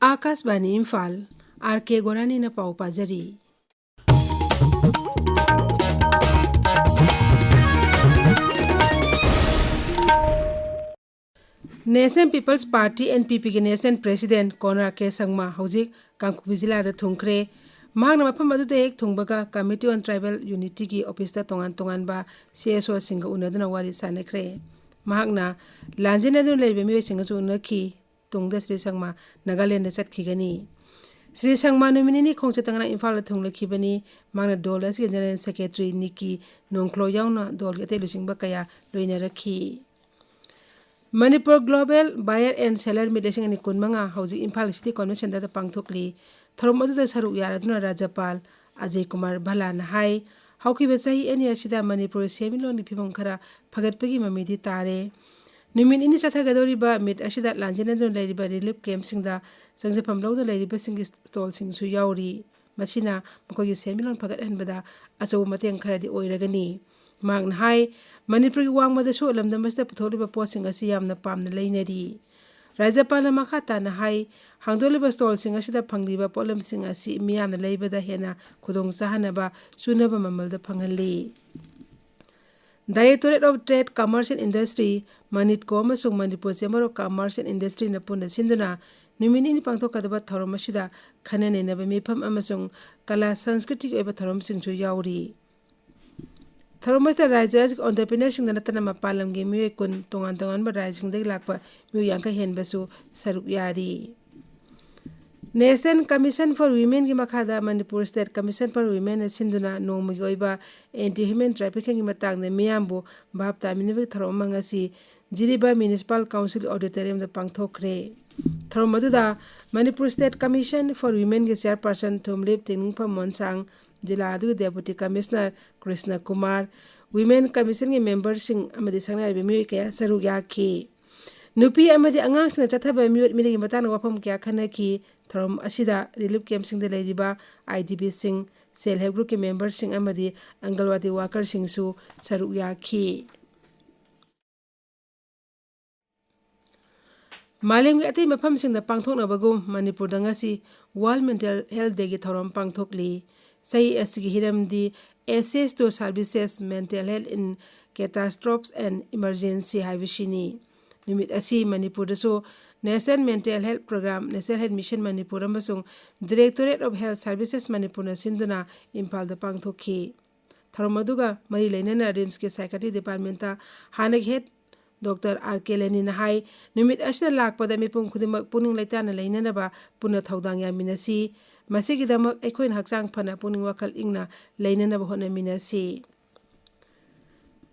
Akashvani Imphal R K. गोरानीना पाउ पाजरी national peoples party (NPP) के national president Conrad के संगमा हौजिक कांगखुबी जिला थुंखरे महांगना मफम अदुदा एक थुंबगा कमिटी ऑन ट्राइबल यूनिटी की ऑफिस तोंगान तोंगानबा CSO सिंग उनदुना वारी सानेख्रे महांगना लांजिनदु लेबे मियो सिंगसु उनखी तुंगदा श्री संगमा नागालैंड चटखिगनी श्री संगमा नुमिनी खोंचे तंगना इम्फाल थुंगलखिबनी मांगना डॉलर्स के जनरल सेक्रेटरी निकी नोंक्लो याउना डॉल के लुसिंगबा कया लोइना रखी Manipur global buyer and seller meeting अनि कुनमंगा हौजी इम्फाल सिटी कन्वेंशन दा पांगथोकली थरोम अदुदा सरुक यारादुना राज्यपाल अजय कुमार भलाना हाई हौखिबे चाही एनी असिदा मणिपुर सेमिलोनि फिबम खरा फगतपगी ममिदी तारे नुमिन इनि चथगदोरिबा मीट असिदा लांजिनदुना लेरिबा रिलीफ कैंप सिंगदा संगजेफम लौदुना लेरिबा सिंग स्टॉल सिंगसु याउरी मसिना मकोगी सेमिलोन फगतहनबदा अचौ मतेंग खरादी ओइरगनी मांगना हाई मणिपुर की वांगमदसु लमदमसदा पुथोलिबा पोसिंग असि यामना पामना लेइनरी राज्यपाल मखा ताना हाई हांदोलिबा स्टॉल सिंग असिदा फंगलिबा पोलम सिंग असि मियामना लेइबदा हेना खुदोंग चाहनबा चुनबा ममलदा फंगली directorate of trade commerce and industry मनिटको अमसुंग Manipur chamber of commerce and industry ना पुना सिंदुना नुमिनी पांगथोकदबा थरोम असिदा खननेनबा मिफम अमसुंग कला संस्कृति ओइबा थरोम सिंगसु याउरी थरोमसदा राज्य एंटरप्रेन्योर सिंग नतना मपालम गे मियो कुन तोंगान तोंगान राज्य सिंग लाकपा मियो यांका हेनबसु सरुक यारी नेशनल कमीशन फॉर वीमेन की मखादा Manipur state commission for women सिंधुना नोंमगी ओइबा एंटी ह्यूमन ट्रैफिकिंग की मतांगदे मियामबु भाब तामिनबे थरोम मंगसी जिरिबा म्युनिसिपल काउंसिल ऑडिटोरियम दा पांगथोखरे थरोम मदुदा Manipur state commission for women के चेयरपर्सन थुमलिप तिंगफम मोनसांग जिला deputy commissioner Krishna Kumar women commission के मेंबर सिंह अमदी संगनारिबे मियो कया सरुक याखी नुपी अमदी अंगांगसिना चथबा मियो मिलिगी मताना वफम क्या खनकी थरोम असिदा रिलीफ कैंप सिंग दे लेरिबा IDP सिंह सेल हेल्प ग्रुप के मेंबर सिंह अमदी अंगलवादी वर्कर सिंहसु सरुक याखी मालेम के अति मफम सिंह पांगथोकनबगु मणिपुर दंगसी वर्ल्ड मेंटल हेल्थ डे की थरोम पांगथोकली सही असगी हिरमदी access to services mental health in catastrophes and emergency हाइविशिनी निमित असी मणिपुर दसो national mental health programme national health mission Manipur अमसुंग directorate of health services Manipur सिंधुना इम्फाल द पांगथोखी थरोम अदुगा मरी लेनना रिम्स के साइकेट्री डिपार्टमेंट हानक हेड डॉक्टर R.K. लेनिना हाई निमित असिदा लाकपदा मिपुम खुदिमक पुनिंग लेताना लेननबा पुनः थौदांग यामिनसी मसिगिदमक अखोइन हक्चांग फना पुनिंग वखल इंगना लेननबा होनमिनसी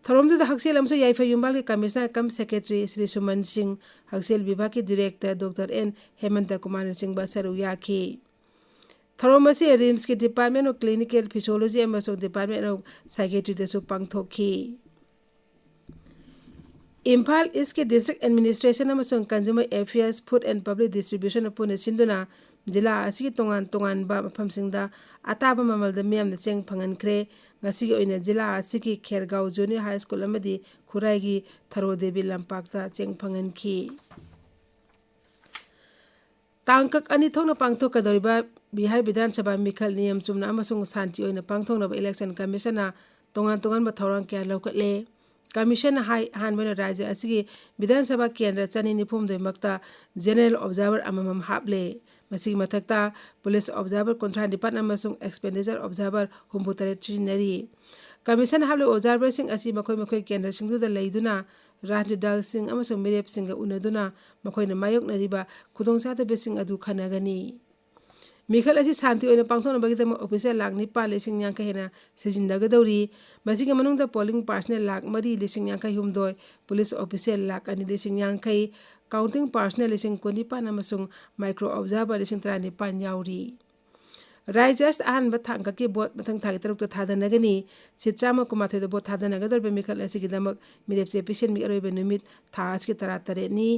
थरोमदुदा हक्सेल अमसो याइफा युम्बाल के commissioner cum secretary Shri Suman Singh हक्सेल विभाग के director doctor N. Hemant Kumar Singh बसरु याखी थरोमसी रिम्स के डिपार्टमेंट ऑफ क्लिनिकल फिजियोलॉजी अमसो डिपार्टमेंट ऑफ साइकेट्री दसु पांगथोखी इम्फाल ईस्ट के डिस्ट्रिक्ट एडमिनिस्ट्रेशन अमसुंग consumer affairs food and public distribution पुन सिंधुना जिला असि तोंगान तोंगानबा मफमसिंगदा अताबा ममलदा मियामना चेंग फंगनख्रे ngasi oina jila asiki khergaw junior high school amadi khuraigi tharo devi lampakta cheng phangan khi tangkak ani thongna pangthok kadoriba bihar vidhan sabha mikhal niyam chumna amasung santi oina pangthokna election commission na tongan tongan ba thorang kya lokatle commission hai hanbana rajya asigi vidhan sabha kendra chani nifum doi makta general observer amamam hable masigi mathakta police observer contra department amasung expenditure observer humbutare chinari commission hable observer sing asi makoi makoi kendra singdu da leiduna rajya dal sing amasung mirep sing unaduna makoi na mayok nariba khudong sa ta besing adu khanagani मिखल असी शांति ओइना पांगथोना बगिदम officer lakh 9 लिसिंग यांका हेना सिजिनदगदौरी मसिग मनुंगदा polling personal lakh 3 लिसिंग यांका हुमदोय police officer lakh 2 लिसिंग यांkai counting personal लिसिंग 25 अमसुंग micro observer लिसिंग 35 याउरी राइजस्ट अहनब थांका के boat मथंग थागे तरुक थादनगनी सिचाम कुमाथै the boat थादनगदर मिखल असिगिदमक मिरेपसे patient मि अरोइबे निमित थास के 33 नि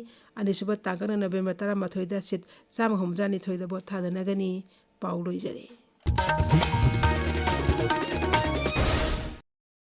अनिसुब तांकन नवेम्बर 13 दा seat 193 the boat थादनगनी पाउ लोइजरे।